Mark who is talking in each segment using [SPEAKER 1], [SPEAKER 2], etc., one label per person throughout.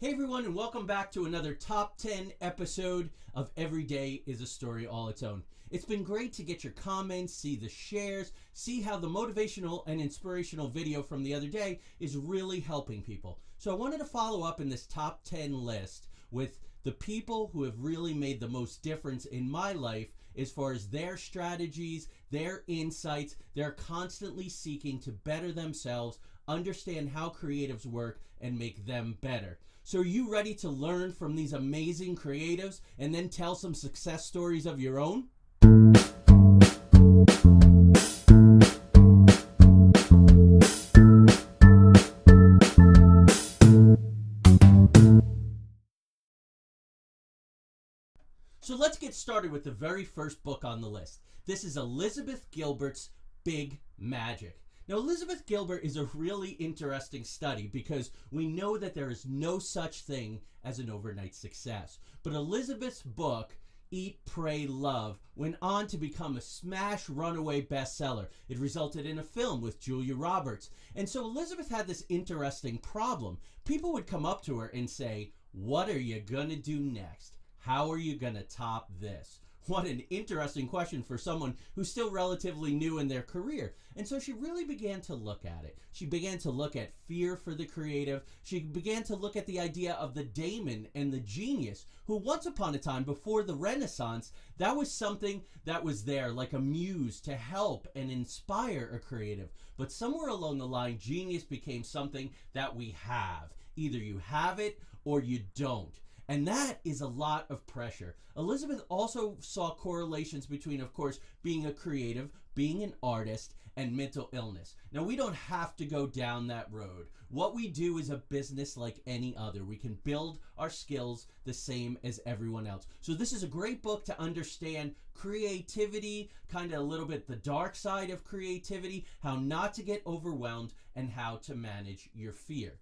[SPEAKER 1] Hey everyone, and welcome back to another top 10 episode of Every Day is a Story All Its Own. It's been great to get your comments, see the shares, see how the motivational and inspirational video from the other day is really helping people. So I wanted to follow up in this top 10 list with the people who have really made the most difference in my life as far as their strategies, their insights. They're constantly seeking to better themselves, understand how creatives work, and make them better. So are you ready to learn from these amazing creatives and then tell some success stories of your own? So let's get started with the very first book on the list. This is Elizabeth Gilbert's Big Magic. Now, Elizabeth Gilbert is a really interesting study because we know that there is no such thing as an overnight success. But Elizabeth's book, Eat, Pray, Love, went on to become a smash runaway bestseller. It resulted in a film with Julia Roberts. And so Elizabeth had this interesting problem. People would come up to her and say, "What are you gonna do next? How are you gonna top this?" What an interesting question for someone who's still relatively new in their career. And so she really began to look at it. She began to look at fear for the creative. She began to look at the idea of the daemon and the genius, who once upon a time, before the Renaissance, that was something that was there like a muse to help and inspire a creative. But somewhere along the line, genius became something that we have. Either you have it or you don't. And that is a lot of pressure. Elizabeth also saw correlations between, of course, being a creative, being an artist, and mental illness. Now, we don't have to go down that road. What we do is a business like any other. We can build our skills the same as everyone else. So this is a great book to understand creativity, kind of a little bit the dark side of creativity, how not to get overwhelmed, and how to manage your fear.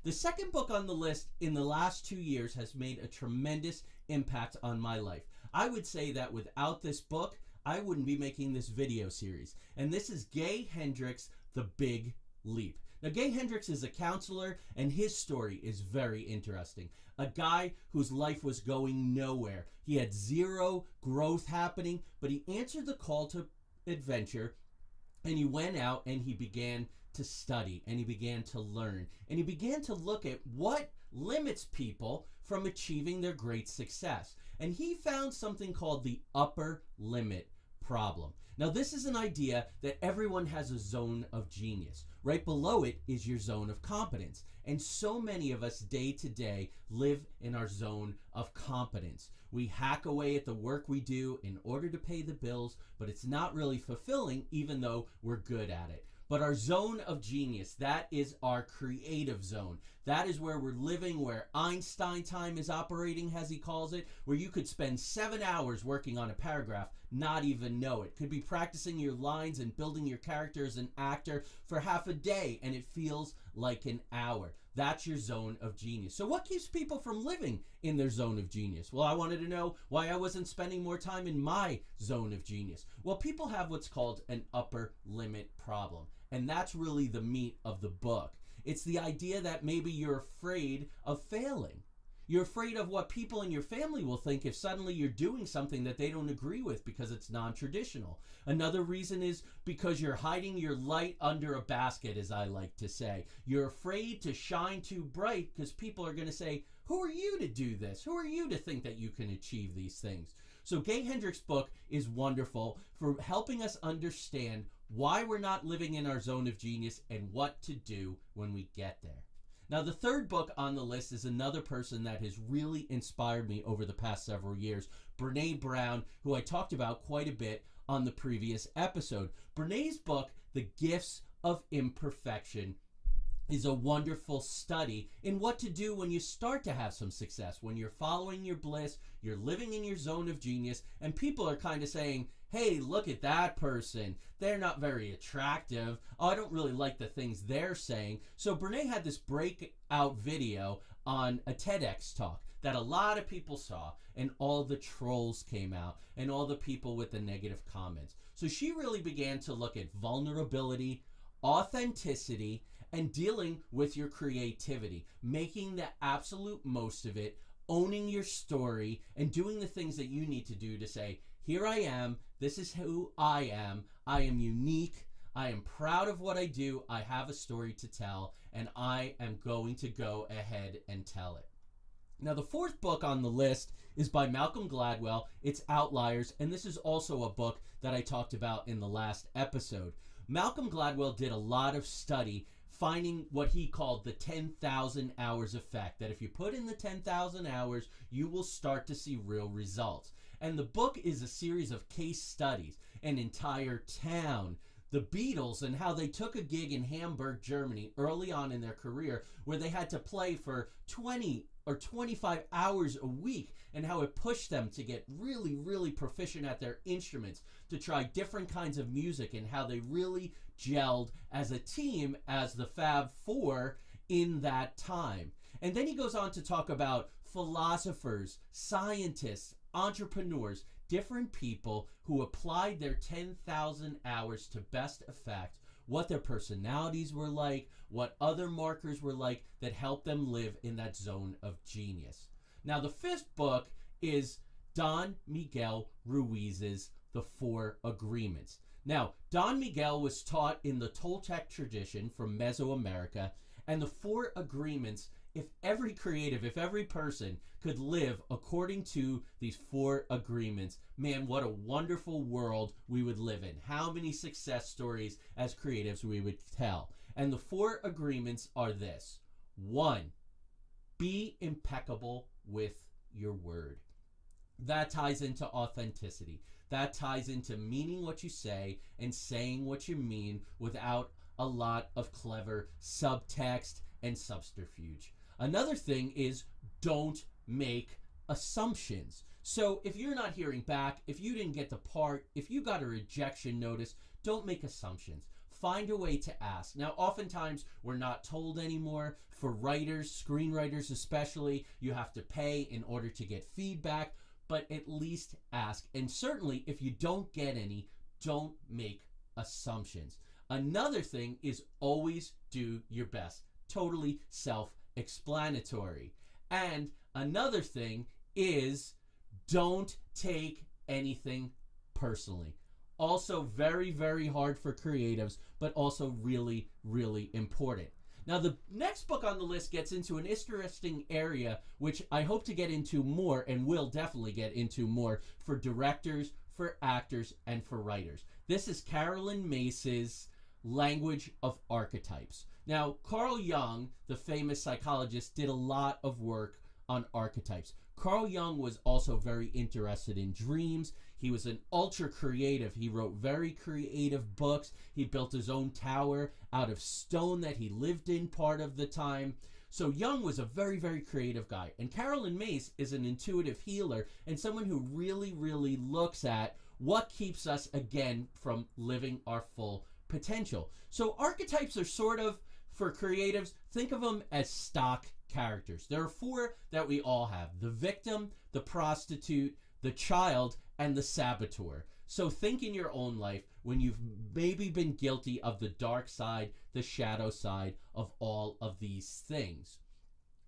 [SPEAKER 1] The second book on the list in the last 2 years has made a tremendous impact on my life. I would say that without this book, I wouldn't be making this video series. And this is Gay Hendricks The Big Leap. Now, Gay Hendricks is a counselor, and his story is very interesting. A guy whose life was going nowhere. He had zero growth happening, but he answered the call to adventure, and he went out and he began to study, and he began to learn, and he began to look at what limits people from achieving their great success. And he found something called the upper limit problem. Now, this is an idea that everyone has a zone of genius. Right below it is your zone of competence. And so many of us day to day live in our zone of competence. We hack away at the work we do in order to pay the bills, but it's not really fulfilling even though we're good at it. But our zone of genius, that is our creative zone. That is where we're living, where Einstein time is operating, as he calls it, where you could spend 7 hours working on a paragraph, not even know it. Could be practicing your lines and building your character as an actor for half a day, and it feels like an hour. That's your zone of genius. So what keeps people from living in their zone of genius? Well, I wanted to know why I wasn't spending more time in my zone of genius. Well, people have what's called an upper limit problem. And that's really the meat of the book. It's the idea that maybe you're afraid of failing. You're afraid of what people in your family will think if suddenly you're doing something that they don't agree with because it's non-traditional. Another reason is because you're hiding your light under a basket, as I like to say. You're afraid to shine too bright because people are going to say, "Who are you to do this? Who are you to think that you can achieve these things?" So Gay Hendricks' book is wonderful for helping us understand why we're not living in our zone of genius and what to do when we get there. Now, the third book on the list is another person that has really inspired me over the past several years, Brene Brown, who I talked about quite a bit on the previous episode. Brene's book, The Gifts of Imperfection, is a wonderful study in what to do when you start to have some success, when you're following your bliss, you're living in your zone of genius, and people are kind of saying, "Hey, look at that person. They're not very attractive. Oh, I don't really like the things they're saying." So Brene had this breakout video on a TEDx talk that a lot of people saw, and all the trolls came out and all the people with the negative comments. So she really began to look at vulnerability, authenticity, and dealing with your creativity, making the absolute most of it, owning your story, and doing the things that you need to do to say, here I am, this is who I am unique, I am proud of what I do, I have a story to tell, and I am going to go ahead and tell it. Now, the fourth book on the list is by Malcolm Gladwell. It's Outliers, and this is also a book that I talked about in the last episode. Malcolm Gladwell did a lot of study finding what he called the 10,000 hours effect, that if you put in the 10,000 hours, you will start to see real results. And the book is a series of case studies, an entire town, the Beatles, and how they took a gig in Hamburg, Germany, early on in their career, where they had to play for 20 or 25 hours a week, and how it pushed them to get really, really proficient at their instruments, to try different kinds of music, and how they really gelled as a team, as the Fab Four in that time. And then he goes on to talk about philosophers, scientists, entrepreneurs, different people who applied their 10,000 hours to best effect, what their personalities were like, what other markers were like that helped them live in that zone of genius. Now, the fifth book is Don Miguel Ruiz's The Four Agreements. Now, Don Miguel was taught in the Toltec tradition from Mesoamerica, and the Four Agreements, if every creative, if every person could live according to these four agreements, man, what a wonderful world we would live in. How many success stories as creatives we would tell. And the four agreements are this. 1, be impeccable with your word. That ties into authenticity. That ties into meaning what you say and saying what you mean without a lot of clever subtext and subterfuge. Another thing is, don't make assumptions. So if you're not hearing back, if you didn't get the part, if you got a rejection notice, don't make assumptions. Find a way to ask. Now, oftentimes we're not told anymore. For writers, screenwriters especially, you have to pay in order to get feedback, but at least ask. And certainly if you don't get any, don't make assumptions. Another thing is always do your best. Totally self-explanatory. And another thing is don't take anything personally. Also very, very hard for creatives, but also really, really important. Now, the next book on the list gets into an interesting area, which I hope to get into more and will definitely get into more for directors, for actors, and for writers. This is Carolyn Mace's Language of Archetypes. Now, Carl Jung, the famous psychologist, did a lot of work on archetypes. Carl Jung was also very interested in dreams. He was an ultra creative. He wrote very creative books. He built his own tower out of stone that he lived in part of the time. So Jung was a very, very creative guy. And Carolyn Mace is an intuitive healer and someone who really, really looks at what keeps us, again, from living our full potential. So archetypes are sort of, for creatives, think of them as stock characters. There are four that we all have: the victim, the prostitute, the child, and the saboteur. So think in your own life when you've maybe been guilty of the dark side, the shadow side of all of these things.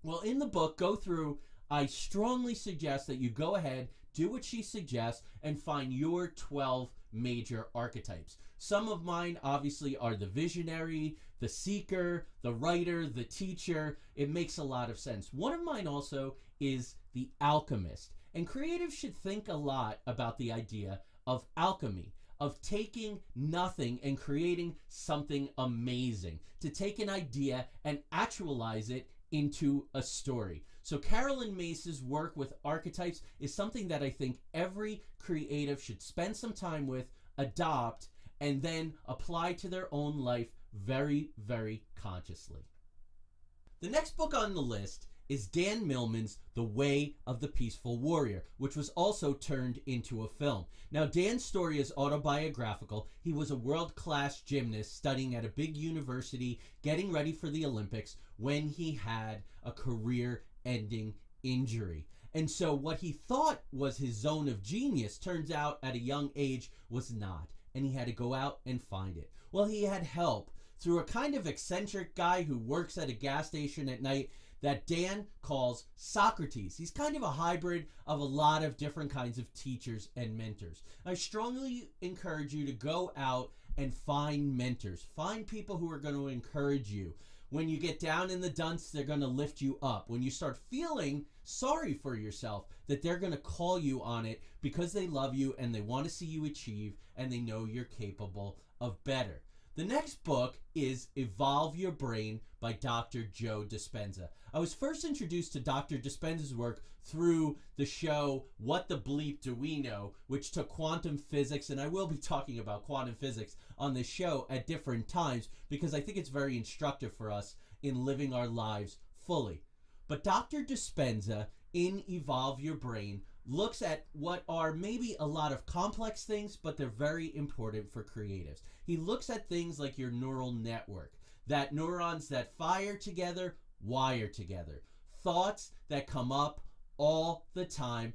[SPEAKER 1] Well, in the book, go through, I strongly suggest that you go ahead, do what she suggests, and find your 12 major archetypes. Some of mine obviously are the visionary, the seeker, the writer, the teacher. It makes a lot of sense. One of mine also is the alchemist. And creatives should think a lot about the idea of alchemy, of taking nothing and creating something amazing, to take an idea and actualize it into a story. So Carolyn Mace's work with archetypes is something that I think every creative should spend some time with, adopt, and then apply to their own life very, very consciously. The next book on the list is Dan Millman's The Way of the Peaceful Warrior, which was also turned into a film. Now, Dan's story is autobiographical. He was a world-class gymnast studying at a big university, getting ready for the Olympics, when he had a career-ending injury. And so what he thought was his zone of genius turns out at a young age was not, and he had to go out and find it. Well, he had help. through a kind of eccentric guy who works at a gas station at night that Dan calls Socrates. He's kind of a hybrid of a lot of different kinds of teachers and mentors. I strongly encourage you to go out and find mentors. Find people who are going to encourage you. When you get down in the dumps, they're going to lift you up. When you start feeling sorry for yourself, that they're going to call you on it because they love you and they want to see you achieve and they know you're capable of better. The next book is Evolve Your Brain by Dr. Joe Dispenza. I was first introduced to Dr. Dispenza's work through the show What the Bleep Do We Know, which took quantum physics, and I will be talking about quantum physics on this show at different times because I think it's very instructive for us in living our lives fully. But Dr. Dispenza in Evolve Your Brain looks at what are maybe a lot of complex things, but they're very important for creatives. He looks at things like your neural network, that neurons that fire together, wire together. Thoughts that come up all the time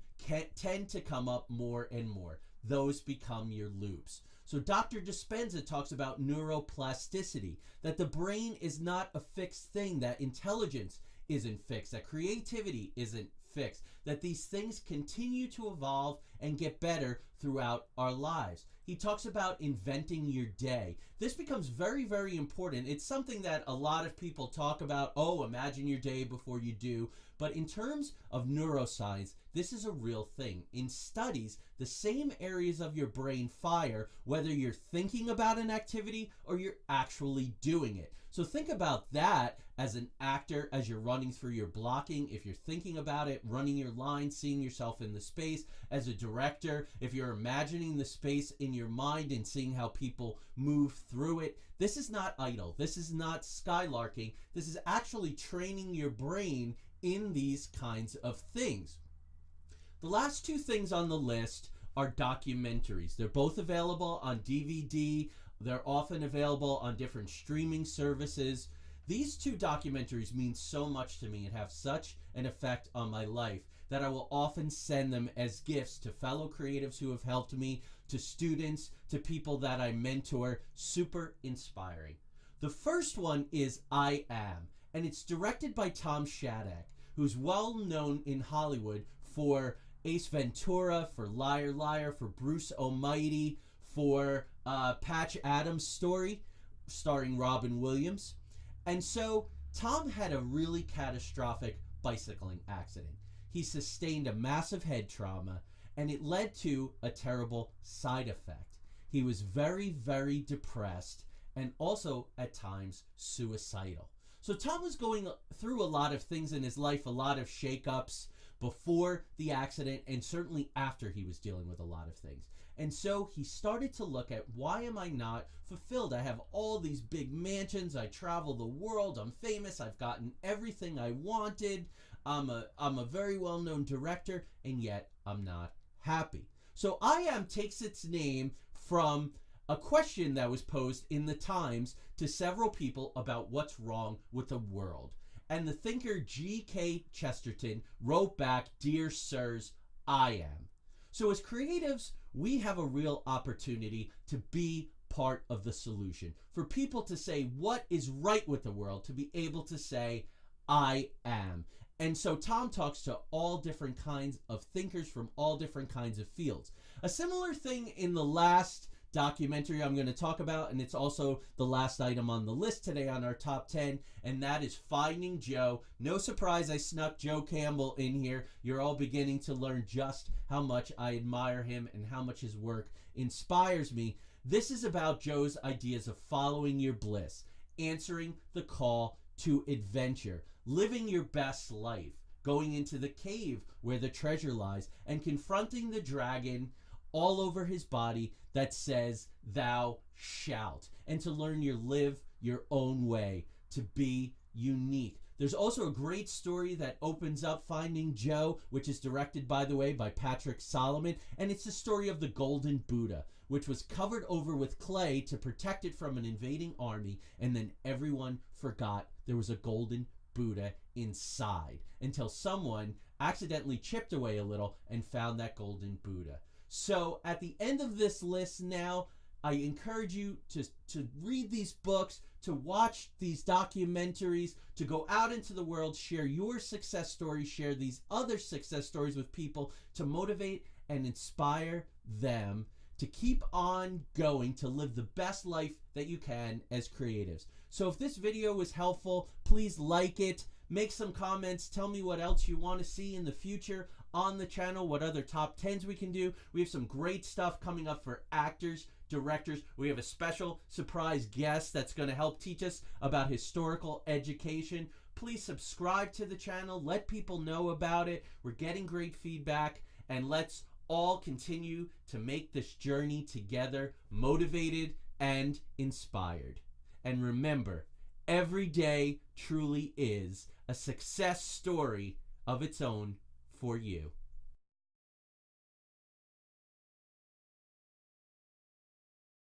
[SPEAKER 1] tend to come up more and more. Those become your loops. So Dr. Dispenza talks about neuroplasticity, that the brain is not a fixed thing, that intelligence isn't fixed, that creativity isn't fixed, that these things continue to evolve and get better throughout our lives. He talks about inventing your day. This becomes very, very important. It's something that a lot of people talk about. Oh, imagine your day before you do. But in terms of neuroscience, this is a real thing. In studies, the same areas of your brain fire whether you're thinking about an activity or you're actually doing it. So think about that as an actor, as you're running through your blocking, if you're thinking about it, running your line, seeing yourself in the space. As a director, if you're imagining the space in your mind and seeing how people move through it. This is not idle. This is not skylarking. This is actually training your brain in these kinds of things. The last two things on the list are documentaries. They're both available on DVD. They're often available on different streaming services. These two documentaries mean so much to me and have such an effect on my life that I will often send them as gifts to fellow creatives who have helped me, to students, to people that I mentor. Super inspiring. The first one is I Am, and it's directed by Tom Shattuck, who's well known in Hollywood for Ace Ventura, for Liar Liar, for Bruce Almighty, for Patch Adams' Story, starring Robin Williams. And so Tom had a really catastrophic bicycling accident. He sustained a massive head trauma, and it led to a terrible side effect. He was very, very depressed and also at times suicidal. So Tom was going through a lot of things in his life, a lot of shakeups before the accident and certainly after he was dealing with a lot of things. And so he started to look at, why am I not fulfilled? I have all these big mansions. I travel the world. I'm famous. I've gotten everything I wanted. I'm a very well-known director, and yet I'm not happy. So I Am takes its name from a question that was posed in the Times to several people about what's wrong with the world. And the thinker G.K. Chesterton wrote back, "Dear Sirs, I am." So as creatives, we have a real opportunity to be part of the solution. For people to say what is right with the world, to be able to say, I am. And so Tom talks to all different kinds of thinkers from all different kinds of fields. A similar thing in the last documentary I'm going to talk about, and it's also the last item on the list today on our top 10, and that is Finding Joe. No surprise I snuck Joe Campbell in here. You're all beginning to learn just how much I admire him and how much his work inspires me. This is about Joe's ideas of following your bliss, answering the call to adventure, living your best life, going into the cave where the treasure lies, and confronting the dragon all over his body that says, "Thou shalt," and to learn you live your own way, to be unique. There's also a great story that opens up Finding Joe, which is directed, by the way, by Patrick Solomon, and it's the story of the Golden Buddha, which was covered over with clay to protect it from an invading army, and then everyone forgot there was a golden Buddha inside until someone accidentally chipped away a little and found that golden Buddha. So at the end of this list now, I encourage you to read these books, to watch these documentaries, to go out into the world, share your success stories, share these other success stories with people to motivate and inspire them to keep on going, to live the best life that you can as creatives. So if this video was helpful, please like it, make some comments, tell me what else you want to see in the future on the channel, what other top 10s we can do. We have some great stuff coming up for actors, directors. We have a special surprise guest that's going to help teach us about historical education. Please subscribe to the channel, let people know about it. We're getting great feedback, and let's all continue to make this journey together, motivated and inspired. And remember, every day truly is a success story of its own for you.